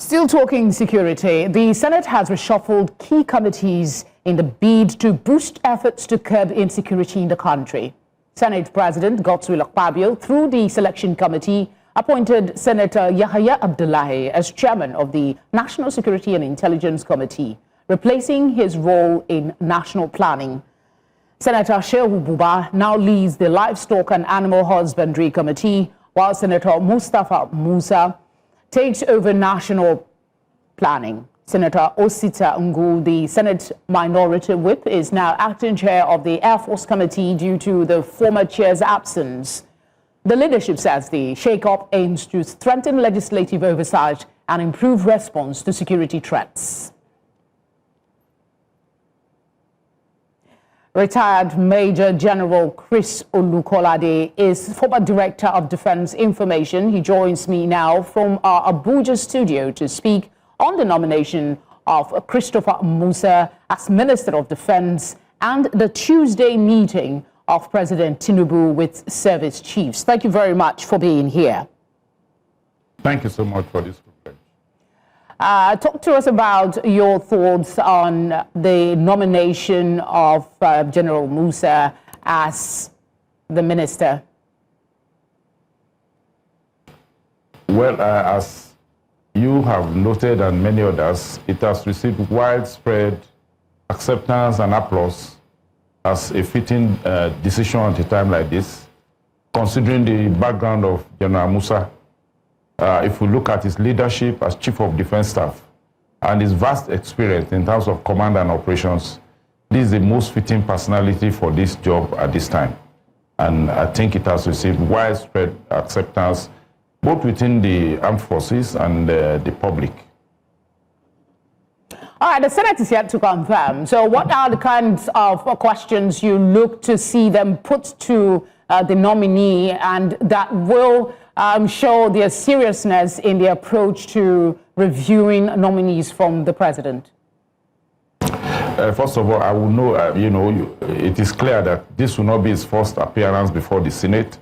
Still talking security, the Senate has reshuffled key committees in the bid to boost efforts to curb insecurity in the country. Senate President Godswill Akpabio, through the Selection Committee, appointed Senator Yahaya Abdullahi as chairman of the National Security and Intelligence Committee, replacing his role in national planning. Senator Shehu Buba now leads the Livestock and Animal Husbandry Committee, while Senator Christopher Musa takes over national planning. Senator Osita Ngu, the Senate Minority Whip, is now acting chair of the Air Force Committee due to the former chair's absence. The leadership says the shakeup aims to strengthen legislative oversight and improve response to security threats. Retired Major General Chris Olukolade is former Director of Defense Information. He joins me now from our Abuja studio to speak on the nomination of Christopher Musa as Minister of Defense and the Tuesday meeting of President Tinubu with service chiefs. Thank you very much for being here. Thank you so much for this privilege. Talk to us about your thoughts on the nomination of General Musa as the minister. Well, as you have noted and many others, it has received widespread acceptance and applause as a fitting decision at a time like this, considering the background of General Musa. If we look at his leadership as Chief of Defense Staff and his vast experience in terms of command and operations, this is the most fitting personality for this job at this time. And I think it has received widespread acceptance, both within the armed forces and the public. All right, the Senate is yet to confirm. So what are the kinds of questions you look to see them put to the nominee, and that will show their seriousness in the approach to reviewing nominees from the president? First of all, I will know, it is clear that this will not be his first appearance before the Senate.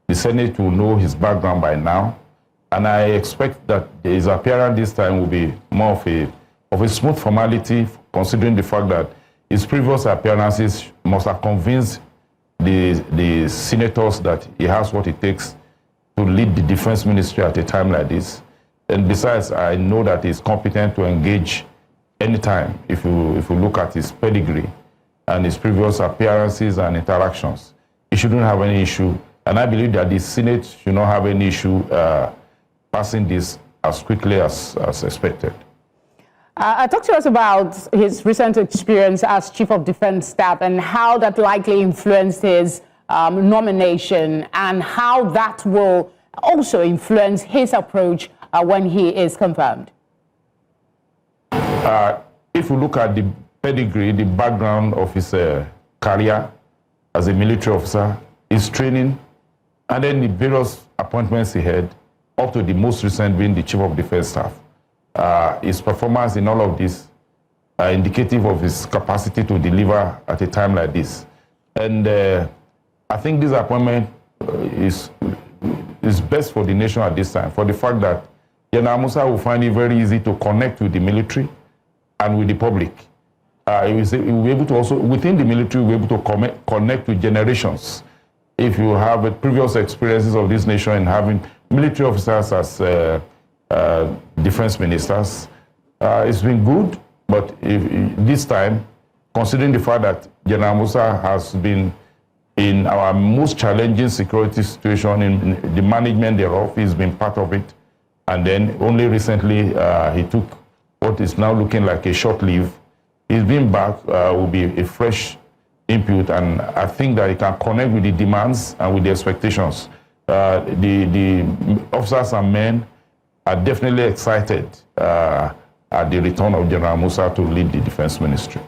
The Senate will know his background by now, and I expect that his appearance this time will be more of a smooth formality, considering the fact that his previous appearances must have convinced the senators that he has what it takes to lead the defense ministry at a time like this. And besides, I know that he's competent to engage anytime if you look at his pedigree and his previous appearances and interactions. He shouldn't have any issue. And I believe that the Senate should not have any issue passing this as quickly as expected. Talk to us about his recent experience as Chief of Defense Staff and how that likely influenced his nomination, and how that will also influence his approach when he is confirmed. If you look at the pedigree, the background of his career as a military officer, his training, and then the various appointments he had, up to the most recent being the Chief of Defense Staff, his performance in all of this are indicative of his capacity to deliver at a time like this. And I think this appointment is best for the nation at this time, for the fact that General Musa will find it very easy to connect with the military and with the public. He will be able to also, within the military, will be able to connect with generations. If you have previous experiences of this nation and having military officers as defense ministers, it's been good, but this time, considering the fact that General Musa has been in our most challenging security situation, in the management thereof, he's been part of it. And then only recently, he took what is now looking like a short leave. He's been back, will be a fresh input, and I think that he can connect with the demands and with the expectations. The officers and men are definitely excited at the return of General Musa to lead the defense ministry.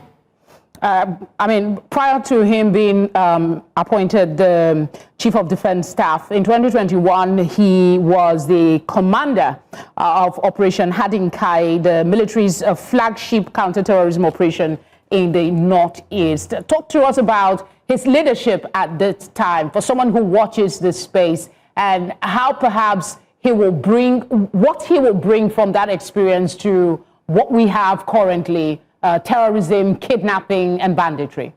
I mean, prior to him being appointed the Chief of Defense Staff, in 2021, he was the commander of Operation Hadinkai, the military's flagship counterterrorism operation in the Northeast. Talk to us about his leadership at this time, for someone who watches this space, and how perhaps what he will bring from that experience to what we have currently, terrorism, kidnapping, and banditry?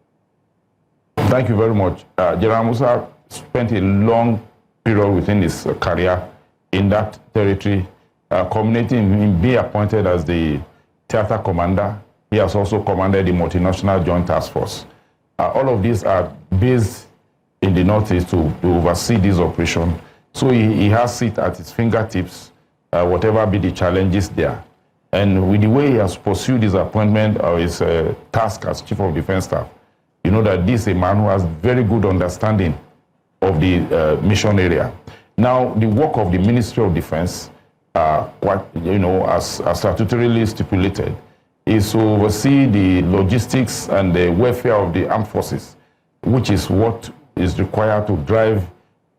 Thank you very much. General Musa spent a long period within his career in that territory, culminating in being appointed as the theater commander. He has also commanded the multinational joint task force. All of these are based in the Northeast to oversee this operation. So he has it at his fingertips, whatever be the challenges there. And with the way he has pursued his appointment or his task as Chief of Defense Staff, you know that this is a man who has very good understanding of the mission area. Now, the work of the Ministry of Defense, quite, you know, as statutorily stipulated, is to oversee the logistics and the welfare of the armed forces, which is what is required to drive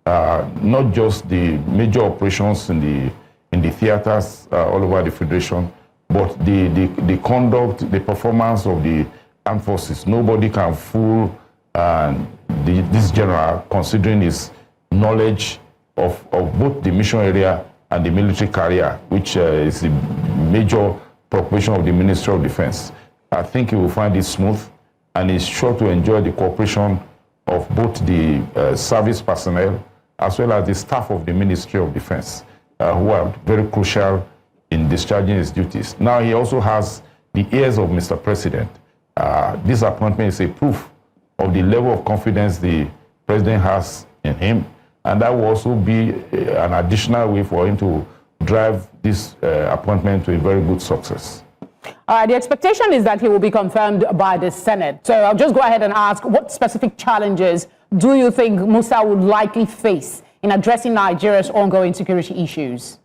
not just the major operations in the theaters all over the Federation, but the conduct, the performance of the armed forces. Nobody can fool this general, considering his knowledge of both the mission area and the military career, which is a major preoccupation of the Ministry of Defense. I think he will find it smooth, and is sure to enjoy the cooperation of both the service personnel as well as the staff of the Ministry of Defense, who are very crucial in discharging his duties. Now, he also has the ears of Mr. President. This appointment is a proof of the level of confidence the President has in him, and that will also be an additional way for him to drive this appointment to a very good success. The expectation is that he will be confirmed by the Senate. So I'll just go ahead and ask, what specific challenges do you think Musa would likely face in addressing Nigeria's ongoing security issues?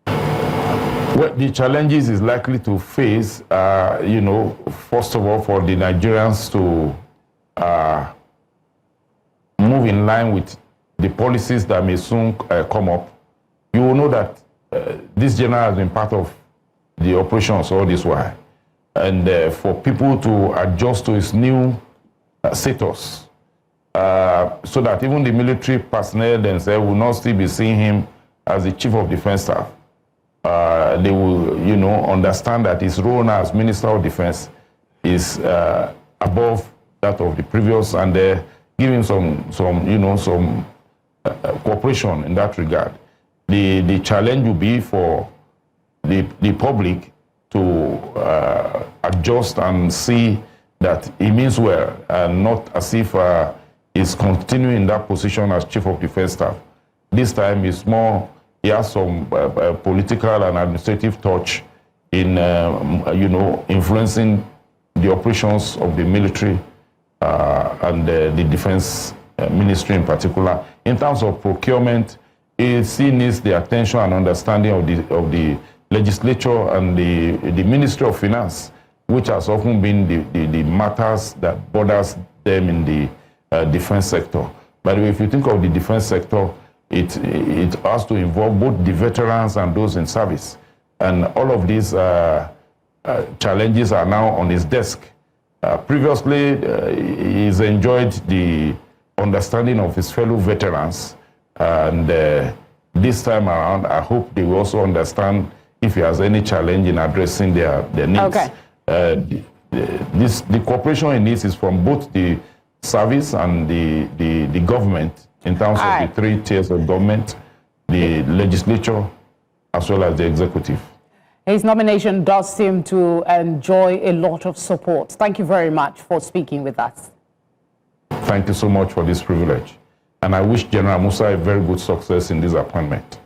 Well, the challenges is likely to face, you know, first of all, for the Nigerians to move in line with the policies that may soon come up. You will know that this general has been part of the operations all this while. And for people to adjust to his new status, so that even the military personnel themselves will not still be seeing him as the Chief of Defense Staff. They will, you know, understand that his role now as Minister of Defense is above that of the previous, and give him some cooperation in that regard. The challenge will be for the public to adjust and see that he means well, and not as if he's continuing in that position as Chief of Defense Staff. This time it's more, he has some political and administrative touch in, you know, influencing the operations of the military and the defense ministry in particular. In terms of procurement, it still needs the attention and understanding of the legislature and the Ministry of Finance, which has often been the matters that borders them in the defense sector. By the way, if you think of the defense sector, it has to involve both the veterans and those in service. And all of these challenges are now on his desk. Previously, he's enjoyed the understanding of his fellow veterans. And this time around, I hope they will also understand if he has any challenge in addressing their needs. Okay. The cooperation he needs is from both the service and the government, in terms of the three tiers of government, the legislature, as well as the executive. His nomination does seem to enjoy a lot of support. Thank you very much for speaking with us. Thank you so much for this privilege. And I wish General Musa a very good success in this appointment.